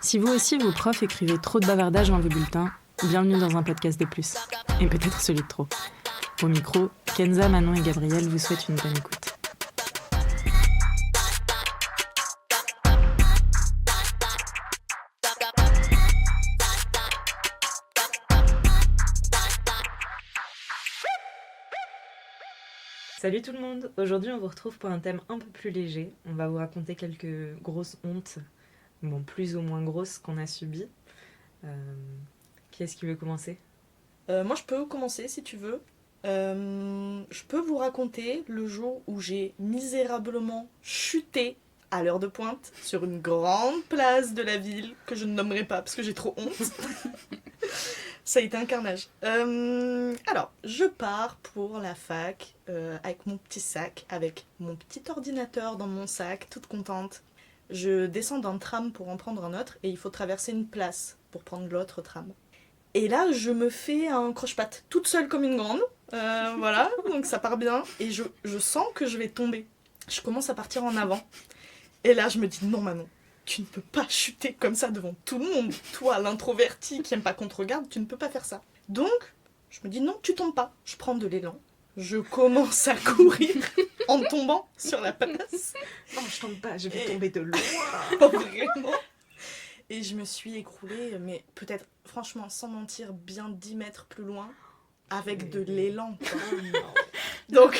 Si vous aussi, vos profs écrivaient trop de bavardages dans vos bulletins, bienvenue dans un podcast de plus. Et peut-être celui de trop. Au micro, Kenza, Manon et Gabriel vous souhaitent une bonne écoute. Salut tout le monde. Aujourd'hui, on vous retrouve pour un thème un peu plus léger. On va vous raconter quelques grosses hontes, bon, plus ou moins grosses, qu'on a subies. Qui est-ce qui veut commencer ? Moi, je peux commencer si tu veux. Je peux vous raconter le jour où j'ai misérablement chuté à l'heure de pointe sur une grande place de la ville que je ne nommerai pas parce que j'ai trop honte. Ça a été un carnage. Alors, je pars pour la fac avec mon petit sac, avec mon petit ordinateur dans mon sac, toute contente. Je descends d'un tram pour en prendre un autre et il faut traverser une place pour prendre l'autre tram. Et là, je me fais un croche-patte, toute seule comme une grande. Voilà, donc ça part bien. Et je sens que je vais tomber. Je commence à partir en avant. Et là, je me dis, non Manon, tu ne peux pas chuter comme ça devant tout le monde. Toi, l'introverti qui aime pas qu'on te regarde, tu ne peux pas faire ça. Donc, je me dis, non, tu tombes pas. Je prends de l'élan. Je commence à courir en tombant sur la place. Non, je tombe pas, je vais tomber de loin. Vraiment. Et je me suis écroulée, mais peut-être, franchement, sans mentir, bien 10 mètres plus loin, avec de l'élan, quoi. Donc,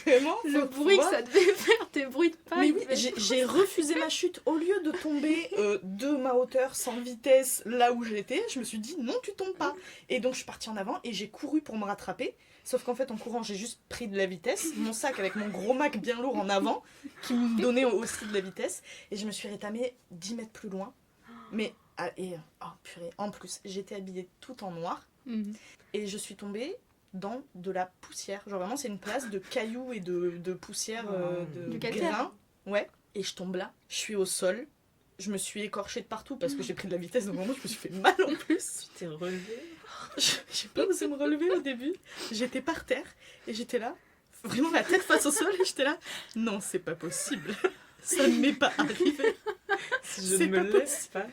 vraiment, le bruit que ça devait faire, tes bruits de pas. Mais oui, j'ai refusé ma chute. Au lieu de tomber de ma hauteur, sans vitesse, là où j'étais, je me suis dit, non, tu tombes pas. Et donc, je suis partie en avant et j'ai couru pour me rattraper. Sauf qu'en fait, en courant, j'ai juste pris de la vitesse. Mon sac avec mon gros Mac bien lourd en avant, qui me donnait aussi de la vitesse. Et je me suis rétamée 10 mètres plus loin. Mais, oh purée, en plus, j'étais habillée tout en noir. Et je suis tombée dans de la poussière. Genre vraiment, c'est une place de cailloux et de poussière, de grains. Ouais. Et je tombe là, je suis au sol. Je me suis écorchée de partout parce que j'ai pris de la vitesse. Donc vraiment, je me suis fait mal en plus. Tu t'es relevée ? J'ai pas osé me relever au début. J'étais par terre et j'étais là, vraiment la tête face au sol. Et j'étais là, non, c'est pas possible. Ça ne m'est pas arrivé. Si je ne me laisse pas,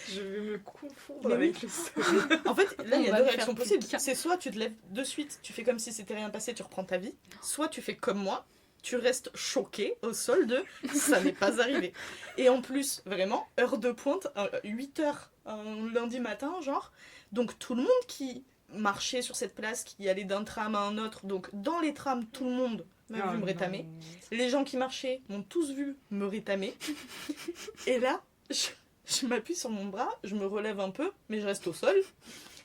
je vais me confondre avec le sol. En fait, là, il y a deux réactions possibles. C'est soit tu te lèves de suite, tu fais comme si c'était rien passé, tu reprends ta vie. Soit tu fais comme moi, tu restes choqué au sol de « ça n'est pas arrivé ». Et en plus, vraiment, heure de pointe, 8h un lundi matin, genre. Donc tout le monde qui marchait sur cette place, qui allait d'un tram à un autre, donc dans les trams, tout le monde m'a vu me rétamer. Les gens qui marchaient m'ont tous vu me rétamer. Et là, je m'appuie sur mon bras, je me relève un peu, mais je reste au sol.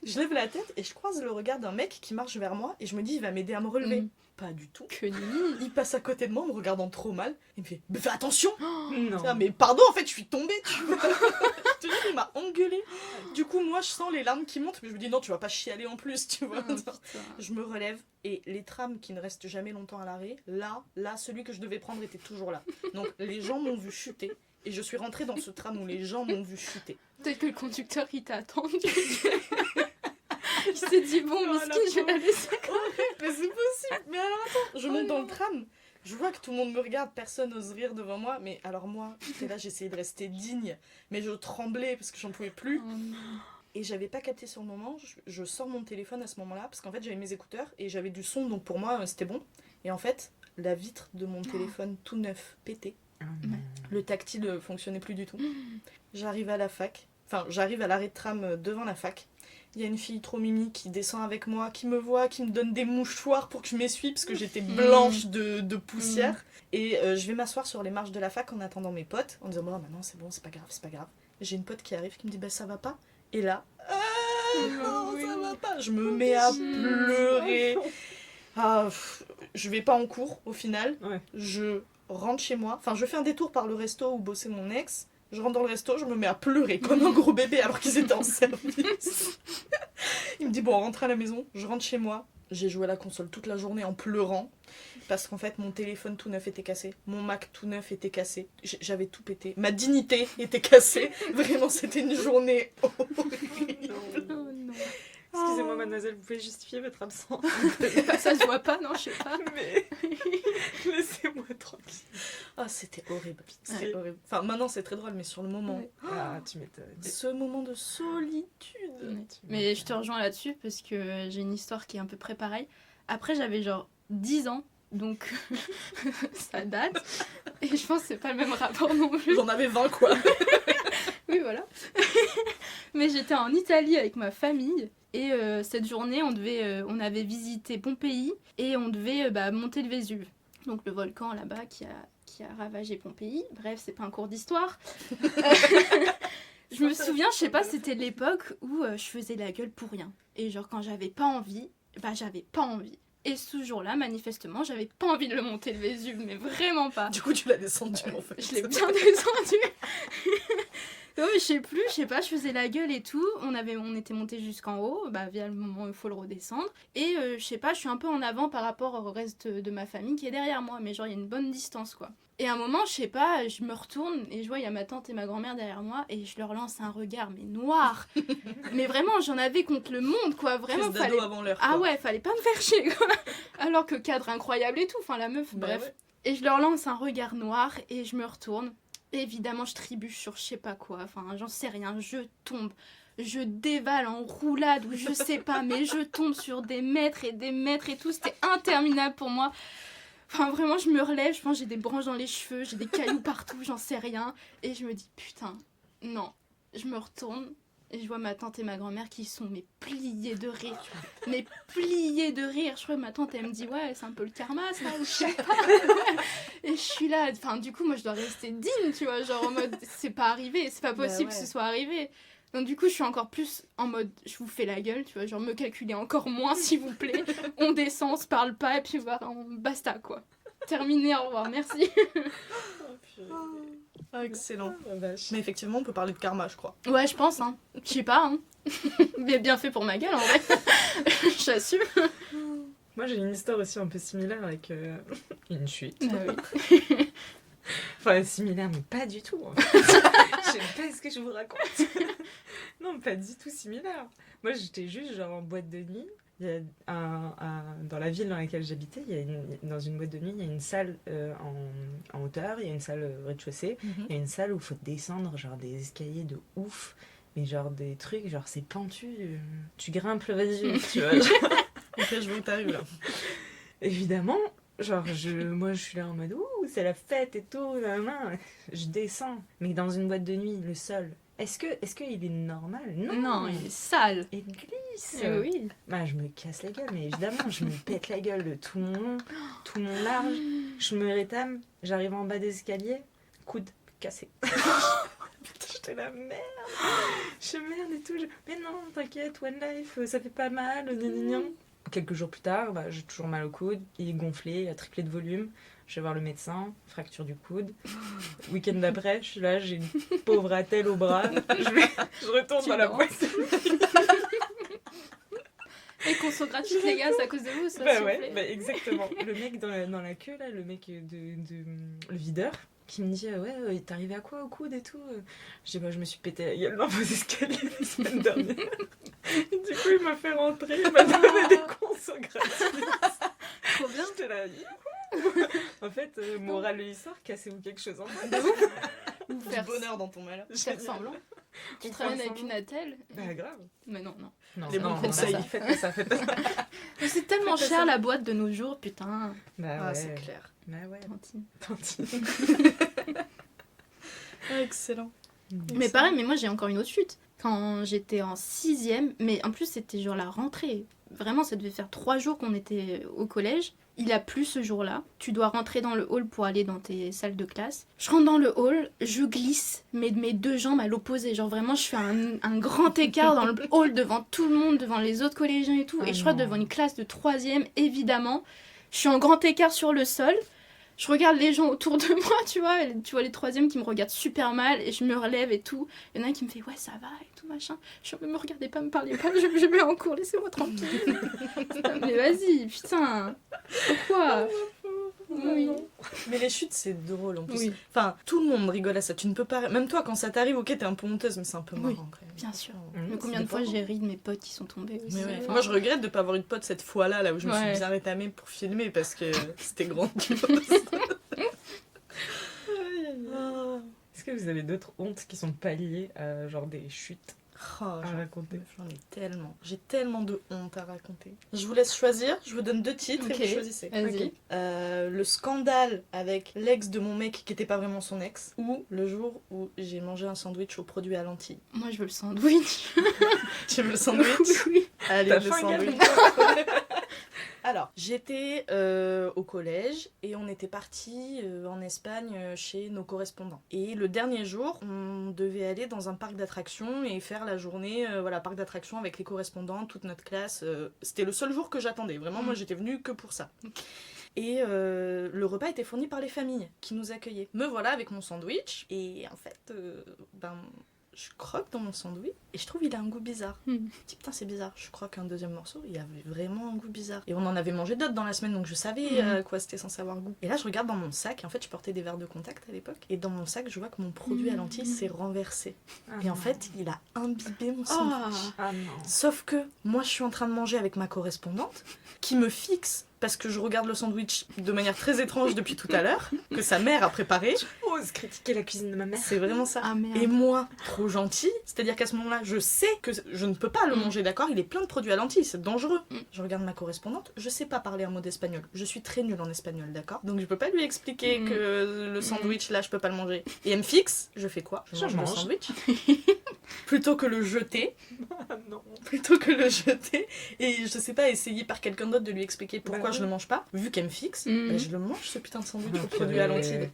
Je lève la tête et je croise le regard d'un mec qui marche vers moi et je me dis, il va m'aider à me relever. Pas du tout. Que nul. Il passe à côté de moi en me regardant trop mal. Il me fait, mais fais attention. Non. Ah, mais pardon, en fait, je suis tombée, tu vois. Je te jure, il m'a engueulé. Du coup, moi, je sens les larmes qui montent, mais je me dis, non, tu vas pas chialer en plus, tu vois. Je me relève et les trams qui ne restent jamais longtemps à l'arrêt, là, celui que je devais prendre était toujours là. Donc, les gens m'ont vu chuter. Et je suis rentrée dans ce tram où les gens m'ont vu chuter. Peut-être que le conducteur, il t'a attendu. Il s'est dit, bon, miskin, je vais la laisser. Mais c'est possible. Mais alors attends, je monte dans le tram. Je vois que tout le monde me regarde, personne n'ose rire devant moi. Mais alors moi, j'étais là, j'essayais de rester digne. Mais je tremblais parce que j'en pouvais plus. Et j'avais pas capté sur le moment. Je sors mon téléphone à ce moment-là. Parce qu'en fait, j'avais mes écouteurs et j'avais du son. Donc pour moi, c'était bon. Et en fait, la vitre de mon téléphone tout neuf pétait. Le tactile ne fonctionnait plus du tout. J'arrive à la fac. Enfin, j'arrive à l'arrêt de tram devant la fac. Il y a une fille trop mimi qui descend avec moi, qui me voit, qui me donne des mouchoirs pour que je m'essuie parce que j'étais blanche de poussière. Et je vais m'asseoir sur les marches de la fac en attendant mes potes, en disant, non, c'est bon, c'est pas grave, c'est pas grave. J'ai une pote qui arrive qui me dit, bah ça va pas. Et là, non, ça va pas. Je me mets à pleurer. Je vais pas en cours au final. Ouais. Je rentre chez moi. Enfin, je fais un détour par le resto où bossait mon ex. Je rentre dans le resto, je me mets à pleurer comme un gros bébé alors qu'ils étaient en service. Il me dit, bon, on rentre à la maison. Je rentre chez moi. J'ai joué à la console toute la journée en pleurant. Parce qu'en fait, mon téléphone tout neuf était cassé. Mon Mac tout neuf était cassé. J'avais tout pété. Ma dignité était cassée. Vraiment, c'était une journée horrible. Oh non. Excusez-moi, mademoiselle, vous pouvez justifier votre absence. Ça se voit pas, non, je sais pas. Mais laissez-moi tranquille. Ah, c'était horrible. C'était horrible. Enfin, maintenant, c'est très drôle, mais sur le moment... Ouais. Ah, tu m'étonnes. Ce moment de solitude. Ouais. Mais je te rejoins là-dessus parce que j'ai une histoire qui est à peu près pareille. Après, j'avais genre 10 ans, donc ça date. Et je pense que c'est pas le même rapport non plus. J'en avais 20, quoi. Oui, voilà. Mais j'étais en Italie avec ma famille. Et cette journée, on avait visité Pompéi et on devait monter le Vésuve. Donc le volcan là-bas qui a ravagé Pompéi. Bref, c'est pas un cours d'histoire. Je me souviens, je sais pas, c'était l'époque où je faisais la gueule pour rien. Et genre quand j'avais pas envie, j'avais pas envie. Et ce jour-là, manifestement, j'avais pas envie de le monter le Vésuve, mais vraiment pas. Du coup, tu l'as descendu, en fait. Je l'ai bien descendu. Non, mais je sais pas, je faisais la gueule et tout. On était monté jusqu'en haut, via le moment où il faut le redescendre. Et je sais pas, je suis un peu en avant par rapport au reste de ma famille qui est derrière moi. Mais genre, il y a une bonne distance, quoi. Et à un moment, je sais pas, je me retourne et je vois, il y a ma tante et ma grand-mère derrière moi. Et je leur lance un regard, mais noir. Mais vraiment, j'en avais contre le monde, quoi. Vraiment, Prise d'ado avant l'heure, Ah quoi. ouais, fallait pas me faire chier, quoi. Alors que cadre incroyable et tout. Enfin, la meuf, Bah bref. ouais. Et je leur lance un regard noir et je me retourne. Évidemment, je trébuche sur je sais pas quoi, enfin, j'en sais rien, je tombe, je dévale en roulade ou je sais pas, mais je tombe sur des mètres et tout, c'était interminable pour moi. Enfin, vraiment, je me relève, je pense que j'ai des branches dans les cheveux, j'ai des cailloux partout, j'en sais rien, et je me dis, putain, non, je me retourne, et je vois ma tante et ma grand-mère qui sont pliées de rire, mais pliées de rire. Je crois que ma tante, elle me dit, ouais, c'est un peu le karma, ça, ou je sais pas. Et je suis là, enfin, du coup, moi, je dois rester digne, tu vois, genre en mode, c'est pas arrivé, c'est pas possible que ce soit arrivé. Donc, du coup, je suis encore plus en mode, je vous fais la gueule, tu vois, genre, me calculez encore moins, s'il vous plaît. On descend, on se parle pas, et puis voilà, basta, quoi. Terminé, au revoir, merci. Ah, excellent. Ah, vache. Mais effectivement, on peut parler de karma, je crois. Ouais, je pense, hein. Je sais pas, hein. Mais bien fait pour ma gueule, en vrai. J'assume. Moi, j'ai une histoire aussi un peu similaire avec une chute. Ah oui. Enfin, similaire, mais pas du tout. En fait. Je sais pas ce que je vous raconte. Non, pas du tout similaire. Moi, j'étais juste genre en boîte de nuit. Il y a dans la ville dans laquelle j'habitais, dans une boîte de nuit, il y a une salle en hauteur, il y a une salle au rez-de-chaussée, il y a une salle où il faut descendre genre des escaliers de ouf, mais genre des trucs, genre c'est pentu, tu grimpes le Vésuve, tu vois. Ok, je vois où t'arrives là. Évidemment, genre moi je suis là en mode ouh, c'est la fête et tout, je descends, mais dans une boîte de nuit, le sol. Est-ce qu'il est normal? Non, il est sale. Il glisse. Oui. Bah, je me casse la gueule, mais évidemment, je me pète la gueule de tout mon long, tout mon large. Je me rétame, j'arrive en bas d'escalier, coude cassé. Putain, j'étais la merde. Je merde et tout. Mais non, t'inquiète, One Life, ça fait pas mal. Gna. Quelques jours plus tard, j'ai toujours mal au coude, il est gonflé, il a triplé de volume. Je vais voir le médecin, fracture du coude. Week-end d'après, je suis là, j'ai une pauvre attelle au bras. Je retourne dans la boîte. Et qu'on soit gratuite, les gars, c'est à cause de vous, ça, Bah s'il vous ouais, plaît. exactement. Le mec dans la queue, là, le mec le videur, qui me dit ouais, t'es arrivé à quoi au coude et tout. Je dis je me suis pété la gueule dans vos escaliers la semaine dernière. Et du coup, il m'a fait rentrer, il m'a donné des consos gratuits. Trop bien. J'étais là, en fait, morale de l'histoire, cassez-vous quelque chose en fait. Ou Du faire bonheur dans ton malheur. faire semblant. Tu te ramènes avec une attelle. Bah grave. Mais non. Les bons conseils. Faites pas ça. Mais c'est tellement Faites cher ça. la boîte de nos jours, putain. Bah Ah, ouais. c'est clair. Bah ouais. Tantine. Tantine. Ah, excellent. Mais pareil, mais moi j'ai encore une autre chute. Quand j'étais en 6ème, mais en plus c'était genre la rentrée. Vraiment, ça devait faire 3 jours qu'on était au collège. Il a plu ce jour-là. Tu dois rentrer dans le hall pour aller dans tes salles de classe. Je rentre dans le hall, je glisse, mais de mes 2 jambes à l'opposé. Genre vraiment, je fais un grand écart dans le hall devant tout le monde, devant les autres collégiens et tout. Ah et je crois non. devant une classe de 3ème, évidemment. Je suis en grand écart sur le sol. Je regarde les gens autour de moi, tu vois les 3ème qui me regardent super mal et je me relève et tout. Il y en a un qui me fait ouais ça va et tout machin. Je me regardez pas, me parlez pas, je vais en cours, laissez-moi tranquille. Putain, mais vas-y, putain. Pourquoi? Oui. Mais les chutes, c'est drôle en plus. Oui. Enfin, tout le monde rigole à ça. Tu ne peux pas. Même toi, quand ça t'arrive, ok, t'es un peu honteuse, mais c'est un peu Oui, marrant quand même. bien sûr. Mmh, Mais combien c'est de fois marrant. j'ai ri de mes potes qui sont tombés aussi. Mais ouais. Enfin, Moi, je regrette de pas avoir eu de pote cette fois-là, là où je me suis Ouais. bien rétamée pour filmer parce que c'était grandiose. Ah. Est-ce que vous avez d'autres hontes qui sont pas liées à genre des chutes Oh, à raconter? j'en ai tellement. J'ai tellement de honte à raconter. Je vous laisse choisir. Je vous donne 2 titres et Ok. vous choisissez. Vas-y. Ok. Le scandale avec l'ex de mon mec qui était pas vraiment son ex, ou le jour où j'ai mangé un sandwich aux produits à lentilles. Moi, je veux le sandwich. Tu veux le sandwich? Oui. Allez, T'as le faim, sandwich. Alors, j'étais au collège et on était partis en Espagne chez nos correspondants. Et le dernier jour, on devait aller dans un parc d'attractions et faire la journée, parc d'attractions avec les correspondants, toute notre classe. C'était le seul jour que j'attendais. Vraiment, moi, j'étais venue que pour ça. Et le repas était fourni par les familles qui nous accueillaient. Me voilà avec mon sandwich et en fait, je croque dans mon sandwich et je trouve qu'il a un goût bizarre. Je me dis putain c'est bizarre, je croque un deuxième morceau, il avait vraiment un goût bizarre. Et on en avait mangé d'autres dans la semaine donc je savais à quoi c'était censé avoir goût. Et là je regarde dans mon sac, et en fait je portais des verres de contact à l'époque, et dans mon sac je vois que mon produit à lentilles s'est renversé. Ah Et en non. fait il a imbibé mon Oh. sandwich. Ah non. Sauf que moi je suis en train de manger avec ma correspondante qui me fixe parce que je regarde le sandwich de manière très étrange depuis tout à l'heure, que sa mère a préparé. Ose critiquer la cuisine de ma mère. C'est vraiment ça. Ah merde. Et moi, trop gentil, c'est-à-dire qu'à ce moment-là, je sais que je ne peux pas le manger, d'accord? Il est plein de produits à lentilles, c'est dangereux. Je regarde ma correspondante, je sais pas parler un mot d'espagnol. Je suis très nulle en espagnol, d'accord? Donc je peux pas lui expliquer que le sandwich, là, je peux pas le manger. Et elle me fixe, je fais quoi? Je mange le sandwich. Plutôt que le jeter, Ah non. et je sais pas, essayer par quelqu'un d'autre de lui expliquer pourquoi Bah je le mange pas, vu qu'elle me fixe, Mhm. je le mange ce putain de sandwich Ah, aux produits à purée. lentilles.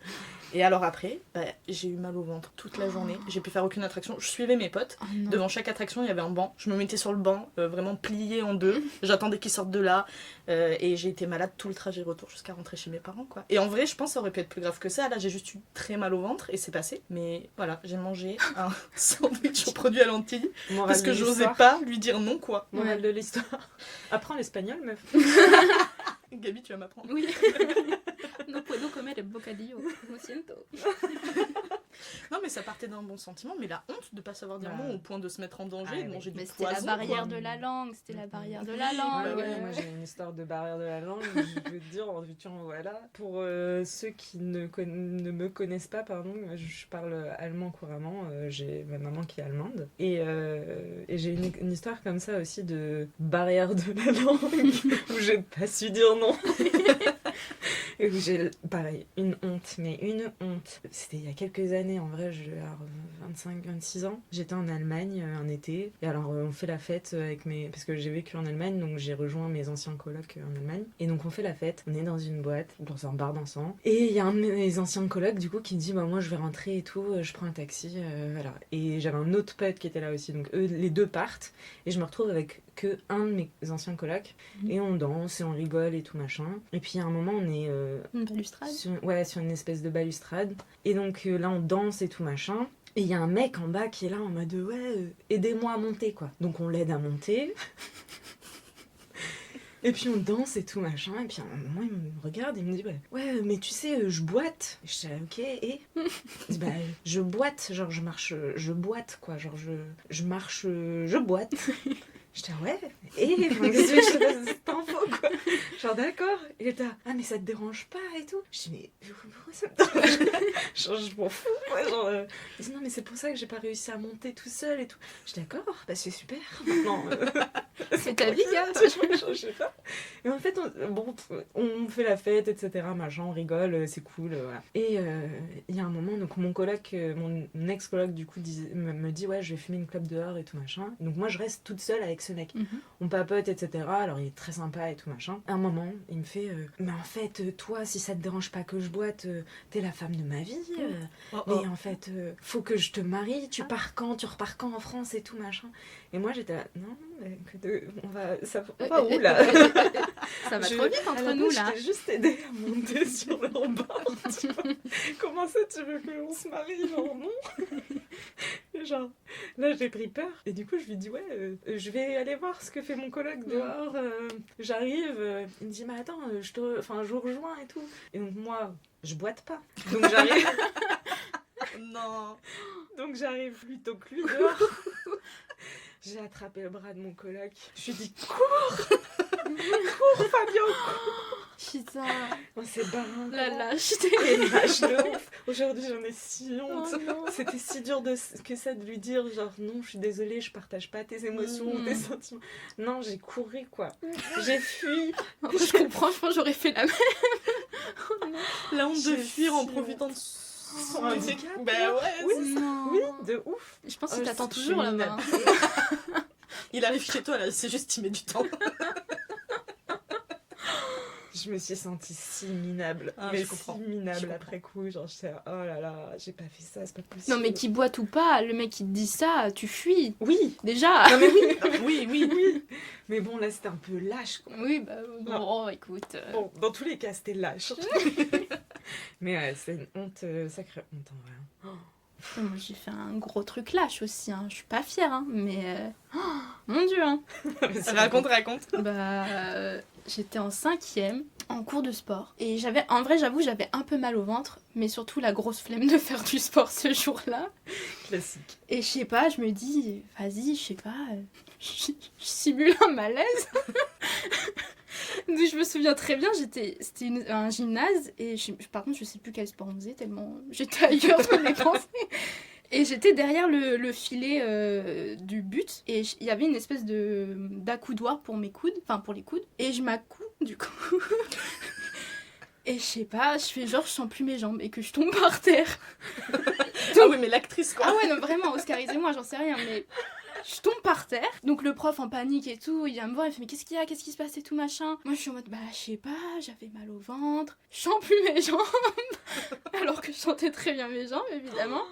Et alors après, j'ai eu mal au ventre toute la journée, j'ai pu faire aucune attraction, je suivais mes potes, Oh non. devant chaque attraction il y avait un banc, je me mettais sur le banc, vraiment plié en deux, j'attendais qu'ils sortent de là, et j'ai été malade tout le trajet retour jusqu'à rentrer chez mes parents quoi. Et en vrai je pense que ça aurait pu être plus grave que ça, là j'ai juste eu très mal au ventre et c'est passé, mais voilà, j'ai mangé un sandwich aux produits à lentilles, Morale parce de que j'osais l'histoire. pas lui dire non quoi. Morale de l'histoire. Apprends l'espagnol, meuf. Gabi tu vas m'apprendre. Oui. No puedo comer el bocadillo. Lo siento. Non mais ça partait d'un bon sentiment, mais la honte de pas savoir dire Ouais. non au point de se mettre en danger Ah et de oui. manger Mais du c'était la poison. barrière quoi. de la langue. C'était la barrière de la Oui, langue. bah ouais. Moi j'ai une histoire de barrière de la langue, je veux te dire, tu en voilà. Pour ceux qui ne me connaissent pas, pardon, je parle allemand couramment, j'ai ma maman qui est allemande. Et j'ai une histoire comme ça aussi de barrière de la langue, où j'ai pas su dire non. Et où j'ai, pareil, une honte, mais une honte. C'était il y a quelques années, en vrai, j'ai 25-26 ans. J'étais en Allemagne un été, et alors on fait la fête avec mes... Parce que j'ai vécu en Allemagne, donc j'ai rejoint mes anciens colocs en Allemagne. Et donc on fait la fête, on est dans une boîte, dans un bar dansant. Et il y a un de mes anciens colocs, du coup, qui me dit, bah moi je vais rentrer et tout, je prends un taxi, voilà. Et j'avais un autre pote qui était là aussi, donc eux, les deux partent, et je me retrouve avec que un de mes anciens colocs, et on danse, et on rigole et tout machin. Et puis à un moment, on est... Une balustrade. sur une espèce de balustrade. Et donc là, on danse et tout machin. Et il y a un mec en bas qui est là en mode ouais, aidez-moi à monter quoi. Donc on l'aide à monter. Et puis on danse et tout machin. Et puis à un moment, il me regarde et il me dit ouais, mais tu sais, je boite. Et je dis ok, et il dit, je boite, genre je marche, je boite quoi. Genre je marche, je boite. J'étais ouais, et enfin, qu'est-ce que je te passe cette info quoi. Genre d'accord, il était ah mais ça te dérange pas et tout. Je dis mais pourquoi ça me dérange. Genre je m'en fous quoi. Genre, il dit non mais c'est pour ça que j'ai pas réussi à monter tout seul et tout. Je dis d'accord, bah c'est super. Maintenant, C'est ta vie, gars. je sais pas. Et en fait on fait la fête etc machin, on rigole, c'est cool voilà. Et il y a un moment donc mon coloc, mon ex-coloc du coup me dit ouais je vais fumer une clope dehors et tout machin. Donc moi je reste toute seule avec ce mec. On papote, etc. Alors il est très sympa et tout machin. À un moment, il me fait mais en fait, toi, si ça te dérange pas que je boite, t'es la femme de ma vie. Mais en fait, faut que je te marie. Tu pars quand? Tu repars quand en France et tout machin. Et moi j'étais là, non, on va où là? Ça va trop vite à entre la nous base, là. Je t'ai juste aidé à monter sur leur bord. Tu vois. Comment ça tu veux qu'on se marie? Genre non. Et genre, Là, j'ai pris peur. Et du coup, je lui dis, ouais, je vais aller voir ce que fait mon coloc dehors. J'arrive. Il me dit, mais attends, je vous rejoins et tout. Et donc, moi, je boite pas. Donc, j'arrive. Non. Donc, j'arrive plutôt que lui dehors. J'ai attrapé le bras de mon coloc. Je lui ai dit, cours, Fabio, cours. Putain, On s'est barré. la lâcheté. Et lâche de ouf. Aujourd'hui, j'en ai si honte. Oh non. C'était si dur que ça de lui dire, genre, non, je suis désolée, je partage pas tes émotions ou tes sentiments. Non, j'ai couru, quoi. J'ai fui. Je comprends, je pense que j'aurais fait la même. Oh non. La honte de J'ai fuir en si profitant de son handicap. Ben ouais, Oui, Non. oui, de ouf. Je pense Oh, qu'il t'attend je suis toujours là-bas. il arrive chez toi là, c'est juste il met du temps. Je me suis sentie si minable. Ah, mais je comprends. si minable Je comprends. après coup. Genre, j'étais là, oh là là, j'ai pas fait ça, c'est pas possible. Non mais qu'il boite ou pas, le mec qui te dit ça, tu fuis. Oui. Déjà. Non mais oui. Oui. Mais bon, là, c'était un peu lâche, quoi. Oui, bah bon, écoute. Bon, dans tous les cas, c'était lâche. Mais ouais, c'est une honte, sacrée honte en vrai. Moi j'ai fait un gros truc lâche aussi, hein. Je suis pas fière, hein, mais... oh, mon Dieu, hein. Raconte. Bah, j'étais en 5e, en cours de sport. Et en vrai, j'avoue, j'avais un peu mal au ventre, mais surtout la grosse flemme de faire du sport ce jour-là. Classique. Et je sais pas, je me dis, vas-y, je sais pas, je simule un malaise. Donc, je me souviens très bien, c'était un gymnase, et par contre, je sais plus quel sport on faisait, tellement j'étais ailleurs de mes pensées. Et j'étais derrière le filet du but, et il y avait une espèce d'accoudoir pour mes coudes, enfin pour les coudes, et je m'accouds du coup. Et je sais pas, je fais genre je sens plus mes jambes et que je tombe par terre. Ah oui, mais l'actrice quoi. Ah ouais, non vraiment, Oscarisez-moi, j'en sais rien, mais je tombe par terre. Donc le prof en panique et tout, il vient me voir, il fait mais qu'est-ce qu'il y a, qu'est-ce qui se passe et tout machin. Moi je suis en mode bah je sais pas, j'avais mal au ventre, je sens plus mes jambes. Alors que je sentais très bien mes jambes évidemment.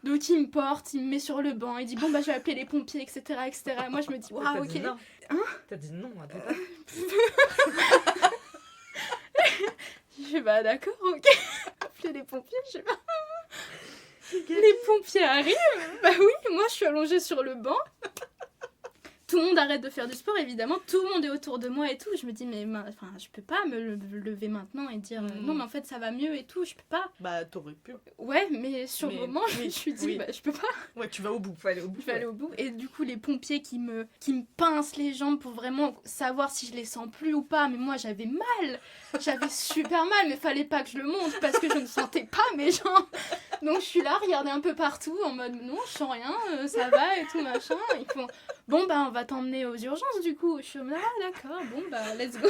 Donc il me porte, il me met sur le banc, il dit bon bah je vais appeler les pompiers, etc. etc. Moi je me dis waouh, ok. Dit non. Hein? T'as dit non à papa. Je fais bah d'accord, ok. Appeler les pompiers, je sais pas. Les pompiers arrivent. Bah oui, moi je suis allongée sur le banc. Tout le monde arrête de faire du sport, évidemment. Tout le monde est autour de moi et tout. Je me dis, mais enfin, je peux pas me lever maintenant et dire non, mais en fait ça va mieux et tout. Je peux pas. Bah t'aurais pu. Ouais, mais sur le moment, je me suis dit, bah je peux pas. Ouais, tu vas au bout. Faut aller au bout. Je vais aller au bout. Et du coup, les pompiers qui me pincent les jambes pour vraiment savoir si je les sens plus ou pas. Mais moi, j'avais mal. J'avais super mal, mais fallait pas que je le montre parce que je ne sentais pas mes jambes. Donc, je suis là, regarder un peu partout en mode non, je sens rien, ça va et tout machin. Ils font bon, bah, on va t'emmener aux urgences du coup. Je suis en mode ah, d'accord, bon, bah, let's go.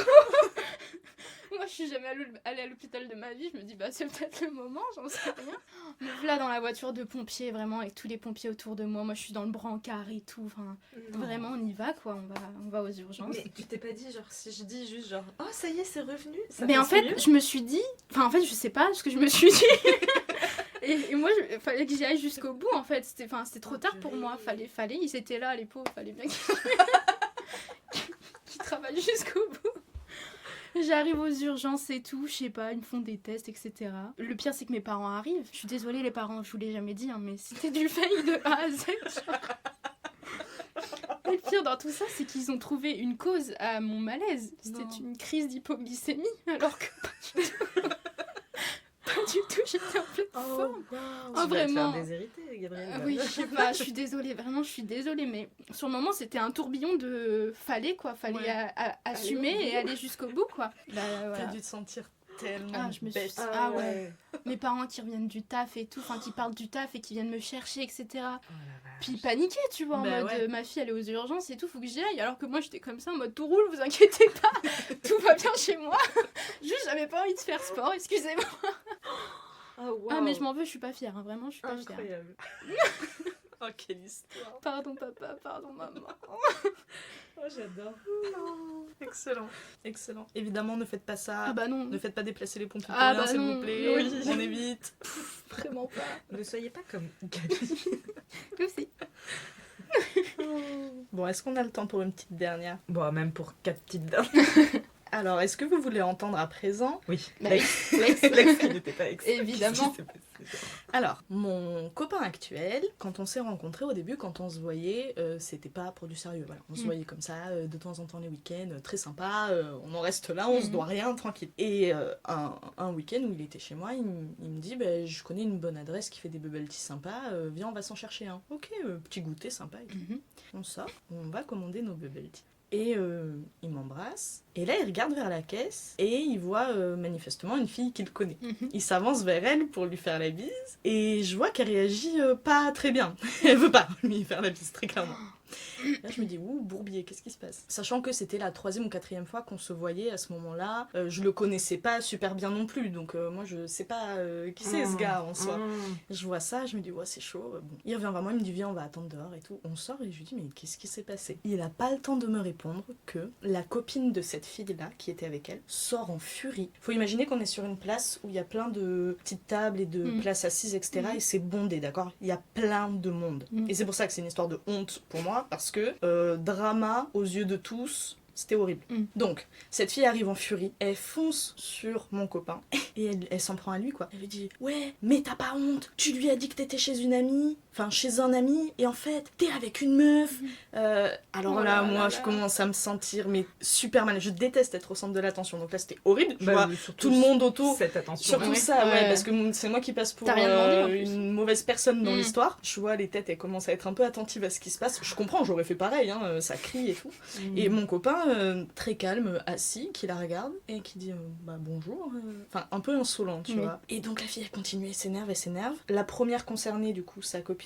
Moi, je suis jamais allée à l'hôpital de ma vie. Je me dis, bah, c'est peut-être le moment, j'en sais rien. Me voilà dans la voiture de pompiers, vraiment, avec tous les pompiers autour de moi. Moi, je suis dans le brancard et tout. Enfin, vraiment, on y va, quoi. On va aux urgences. Mais tu t'es pas dit, genre, si je dis juste, genre, oh, ça y est, c'est revenu. Ça Mais en passe fait, mieux. je me suis dit... Enfin, en fait, je sais pas ce que je me suis dit. Et moi, il fallait que j'y aille jusqu'au bout, en fait. C'était trop tard pour moi. Fallait, ils étaient là, les pauvres. Fallait bien qu'ils travaillent jusqu'au bout. J'arrive aux urgences et tout, je sais pas, ils me font des tests, etc. Le pire, c'est que mes parents arrivent. Je suis désolée, les parents, je vous l'ai jamais dit, hein, mais c'était du fail de A à Z. Genre. Et le pire dans tout ça, c'est qu'ils ont trouvé une cause à mon malaise. C'était une crise d'hypoglycémie, alors que pas du tout. Pas du tout, j'étais en pleine forme. Wow. Oh, Tu vas te vraiment. faire déshériter, Gabrielle. Oui, je sais pas, je suis désolée, vraiment, je suis désolée, mais sur le moment, c'était un tourbillon de fallait Ouais. assumer Aller au bout. et aller jusqu'au bout, quoi. Bah, T'as voilà. dû te sentir tellement Ah, je me suis- bête. Ah ouais. Mes parents qui reviennent du taf et tout, enfin qui partent du taf et qui viennent me chercher, etc. Oh la vache. Puis paniquer, tu vois, en Bah mode ouais. ma fille elle est aux urgences et tout, faut que j'y aille. Alors que moi j'étais comme ça en mode tout roule, vous inquiétez pas, tout va bien chez moi. Juste j'avais pas envie de faire sport, excusez-moi. Oh, wow. Ah mais je m'en veux, je suis pas fière, hein, vraiment je suis pas fière. Incroyable. Oh, quelle histoire. Pardon papa, pardon maman. Oh, j'adore. Excellent. Excellent. Évidemment, ne faites pas ça. Ah bah non, Ne faites pas déplacer les pompiers Ah pour rien, bah s'il non. vous plaît. Oui. On évite. vraiment pas. Ne soyez pas comme Gabi. Aussi. Bon, est-ce qu'on a le temps pour une petite dernière? Bon, même pour 4 petites dames. Alors, est-ce que vous voulez entendre à présent Oui. Bah, L'ex l'ex. l'ex qui n'était pas ex. Évidemment. Qu'est-ce qui s'est passé Alors, mon copain actuel, quand on s'est rencontrés au début, quand on se voyait, c'était pas pour du sérieux. Voilà. On se voyait comme ça, de temps en temps les week-ends, très sympa, on en reste là, on se doit rien, tranquille. Et un week-end où il était chez moi, il me dit je connais une bonne adresse qui fait des bubble tea sympas, viens, on va s'en chercher un. Ok, petit goûter sympa et tout. On sort, on va commander nos bubble tea. Et il m'embrasse. Et là, il regarde vers la caisse et il voit manifestement une fille qu'il connaît. Il s'avance vers elle pour lui faire la bise. Et je vois qu'elle réagit pas très bien. Elle veut pas lui faire la bise, très clairement. Là, je me dis, ouh, bourbier, qu'est-ce qui se passe? Sachant que c'était la 3e ou 4e fois qu'on se voyait à ce moment-là. Je le connaissais pas super bien non plus. Donc, moi, je sais pas qui c'est ce gars en soi. Je vois ça, je me dis, ouais, c'est chaud. Bon. Il revient vers moi, il me dit, viens, on va attendre dehors et tout. On sort et je lui dis, mais qu'est-ce qui s'est passé? Il a pas le temps de me répondre que la copine de cette fille-là, qui était avec elle, sort en furie. Faut imaginer qu'on est sur une place où il y a plein de petites tables et de places assises, etc. Et c'est bondé, d'accord? Il y a plein de monde. Et c'est pour ça que c'est une histoire de honte pour moi, parce que drama aux yeux de tous. C'était horrible. Donc, cette fille arrive en furie, elle fonce sur mon copain et elle s'en prend à lui, quoi. Elle lui dit, ouais, mais t'as pas honte, tu lui as dit que t'étais chez une amie, enfin chez un ami, et en fait, t'es avec une meuf. Alors là, moi, je commence à me sentir mais super mal. Je déteste être au centre de l'attention, donc là, c'était horrible. Je vois tout le monde autour. Cette attention. Surtout ça, ouais, parce que c'est moi qui passe pour une mauvaise personne dans l'histoire. Je vois les têtes, elles commencent à être un peu attentives à ce qui se passe. Je comprends, j'aurais fait pareil, hein, ça crie et tout. Et mon copain, très calme, assis, qui la regarde et qui dit bonjour. Enfin, un peu insolent, tu vois. Et donc la fille, elle continue, elle s'énerve. La première concernée, du coup, sa copine,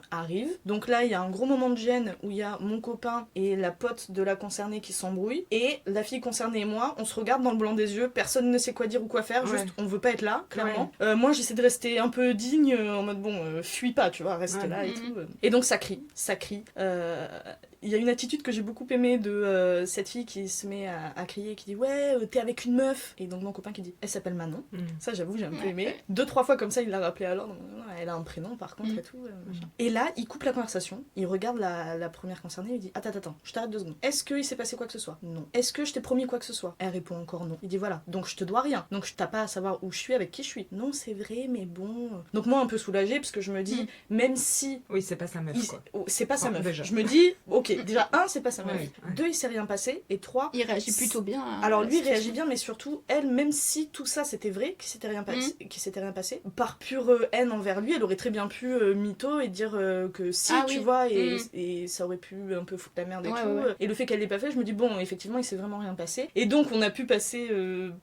arrive. Donc là, il y a un gros moment de gêne où il y a mon copain et la pote de la concernée qui s'embrouillent. Et la fille concernée et moi, on se regarde dans le blanc des yeux, personne ne sait quoi dire ou quoi faire, juste on veut pas être là, clairement. Moi, j'essaie de rester un peu digne, en mode fuis pas, tu vois, reste là et tout. Et donc ça crie. Il y a une attitude que j'ai beaucoup aimée de cette fille qui se met à crier, qui dit ouais, t'es avec une meuf. Et donc mon copain qui dit elle s'appelle Manon. Ça, j'avoue, j'ai un peu aimé. 2-3 fois comme ça, il l'a rappelé à l'ordre. Elle a un prénom par contre et tout. Machin. Et là, il coupe la conversation, il regarde la première concernée, il dit attends, je t'arrête 2 secondes. Est-ce qu'il s'est passé quoi que ce soit? Non. Est-ce que je t'ai promis quoi que ce soit? Elle répond encore non. Il dit voilà, donc je te dois rien. Donc t'as pas à savoir où je suis, avec qui je suis. Non, c'est vrai, mais bon. Donc moi, un peu soulagée, parce que je me dis, même si. Oui, c'est pas sa meuf, quoi. C'est pas sa meuf. Déjà. Je me dis, ok, déjà, 1, c'est pas sa meuf. 2, il s'est rien passé. Et 3, il réagit plutôt bien. Alors lui, il réagit bien, mais surtout, elle, même si tout ça c'était vrai, qu'il s'était rien passé, par pure haine envers lui, elle aurait très bien pu mytho et dire que si, tu vois, et ça aurait pu un peu foutre la merde et tout. Et le fait qu'elle l'ait pas fait, je me dis, bon, effectivement, il s'est vraiment rien passé. Et donc, on a pu passer,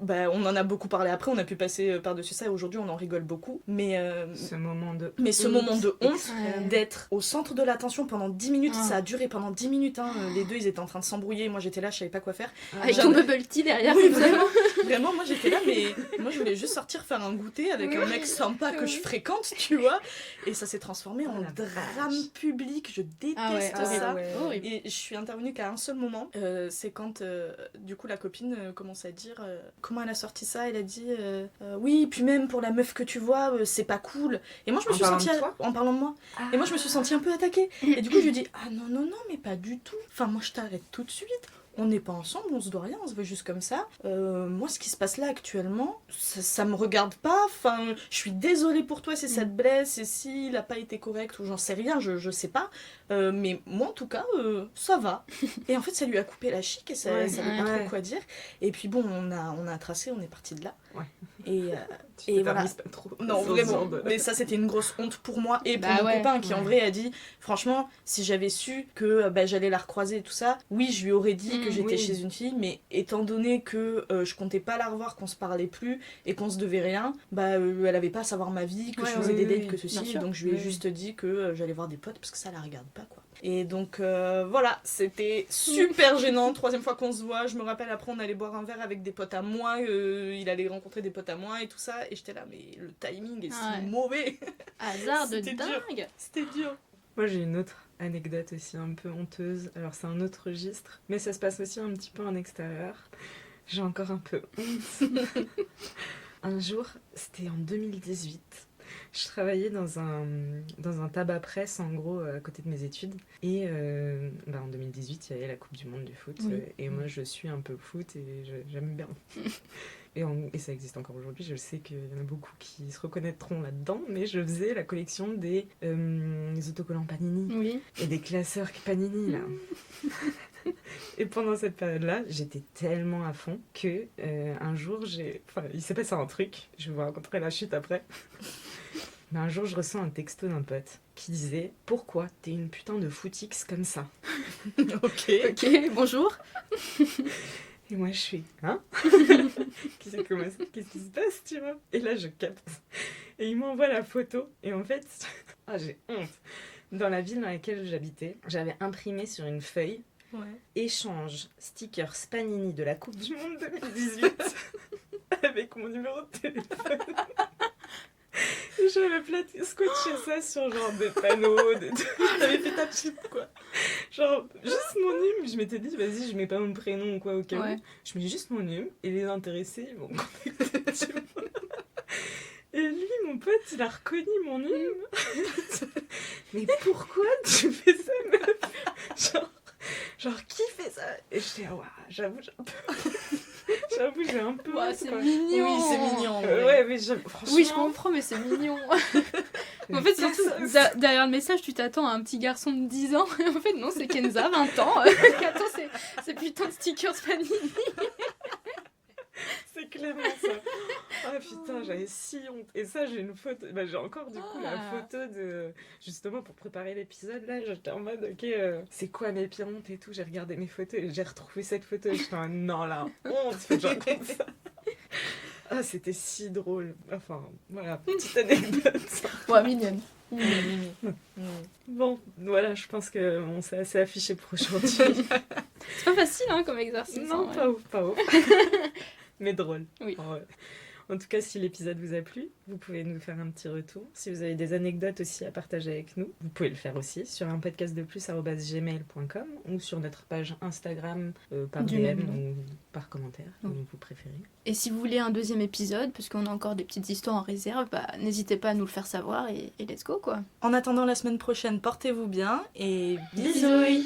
on en a beaucoup parlé après, on a pu passer par-dessus ça, et aujourd'hui, on en rigole beaucoup. Mais ce moment de honte, d'être au centre de l'attention pendant 10 minutes, ça a duré pendant 10 minutes, hein. Les deux, ils étaient en train de s'embrouiller, moi j'étais là, je savais pas quoi faire. Avec ton bubble tea derrière. Oui, vraiment, moi j'étais là, mais moi je voulais juste sortir faire un goûter avec un mec sympa que je fréquente, tu vois. Et ça s'est transformé en drame public, je déteste ça. Et je suis intervenue qu'à un seul moment, c'est quand du coup la copine commence à dire comment elle a sorti ça, elle a dit oui, puis même pour la meuf que tu vois, c'est pas cool. Et moi je me suis sentie en parlant de moi. Et moi je me suis sentie un peu attaquée. Et du coup je lui dis ah non, mais pas du tout. Enfin moi je t'arrête tout de suite. On n'est pas ensemble, on se doit rien, on se veut juste comme ça. Moi, ce qui se passe là actuellement, ça me regarde pas. Enfin, je suis désolée pour toi si ça te blesse et s'il a pas été correct ou j'en sais rien, je sais pas. Mais moi, en tout cas, ça va. Et en fait, ça lui a coupé la chic et ça savait pas trop quoi dire. Et puis bon, on a tracé, on est parti de là. Et voilà. Pas trop. Non, vraiment. Mais ça, c'était une grosse honte pour moi et pour mon copain qui, en vrai, a dit franchement, si j'avais su que j'allais la recroiser et tout ça, oui, je lui aurais dit que j'étais chez une fille, mais étant donné que je comptais pas la revoir, qu'on se parlait plus et qu'on se devait rien, elle avait pas à savoir ma vie, que je faisais des dates, que ceci, donc je lui ai juste dit que j'allais voir des potes parce que ça la regarde pas, quoi. Et donc voilà, c'était super gênant. 3e fois qu'on se voit, je me rappelle après on allait boire un verre avec des potes à moi, il allait rencontrer des potes à moi et tout ça, et j'étais là mais le timing est si mauvais. Hasard de dingue. C'était dur. Moi j'ai une autre anecdote aussi un peu honteuse, alors c'est un autre registre, mais ça se passe aussi un petit peu en extérieur. J'ai encore un peu honte. Un jour, c'était en 2018. Je travaillais dans un tabac presse, en gros, à côté de mes études. Et en 2018, il y avait la Coupe du Monde du foot. Et moi, je suis un peu foot et j'aime bien. et ça existe encore aujourd'hui, je sais qu'il y en a beaucoup qui se reconnaîtront là-dedans, mais je faisais la collection des autocollants Panini Oui. et des classeurs Panini, là. Et pendant cette période-là, j'étais tellement à fond que un jour, il s'est passé un truc, je vais vous raconter la chute après. Mais un jour, je reçois un texto d'un pote qui disait « Pourquoi t'es une putain de footix comme ça ?» Ok. Ok, bonjour. Et moi, je suis « Hein ?» Qu'est-ce qui se passe, tu vois? Et là, je capte. Et il m'envoie la photo. Et en fait, j'ai honte. Dans la ville dans laquelle j'habitais, j'avais imprimé sur une feuille Ouais. échange stickers Panini de la Coupe du Monde 2018 avec mon numéro de téléphone. Et j'avais scotché ça sur genre des panneaux, T'avais fait ta chip, quoi. genre juste mon numéro. Je m'étais dit, vas-y, je mets pas mon prénom ou quoi au cas Ouais. où. Je mets juste mon numéro et les intéressés ils vont me contacter. Tu vois. Et lui, mon pote, il a reconnu mon numéro. Mais pourquoi tu fais ça, meuf? Genre, qui fait ça? Et j'étais, waouh, j'avoue, j'ai un peu. Ouah, c'est quoi. mignon. Oui, c'est mignon. Ouais, mais franchement. Oui, je comprends, mais c'est mignon. En fait, surtout, derrière le message, tu t'attends à un petit garçon de 10 ans. Et en fait, non, c'est Kenza, 20 ans. Qui attend ces putains de stickers Panini. C'est clairement ça. Ah putain, j'avais si honte. Et ça, j'ai une photo. Bah, j'ai encore du coup la photo de. Justement, pour préparer l'épisode, là, j'étais en mode, ok, c'est quoi mes pires hontes et tout. J'ai regardé mes photos et j'ai retrouvé cette photo. Et j'étais en mode, non, la honte, faut que je raconte ça. Ah, c'était si drôle. Enfin, voilà, petite anecdote. Ouais, mignonne. Bon, voilà, je pense qu'on s'est assez affiché pour aujourd'hui. C'est pas facile, hein, comme exercice. Non, hein, ouais. pas ouf. Mais drôle. Oui. En tout cas, si l'épisode vous a plu, vous pouvez nous faire un petit retour. Si vous avez des anecdotes aussi à partager avec nous, vous pouvez le faire aussi sur unpodcastdeplus@gmail.com ou sur notre page Instagram par Du DM même nom. ou par commentaire, Oui. comme vous préférez. Et si vous voulez un deuxième épisode, parce qu'on a encore des petites histoires en réserve, bah, n'hésitez pas à nous le faire savoir et let's go, quoi. En attendant la semaine prochaine, portez-vous bien et Bisous.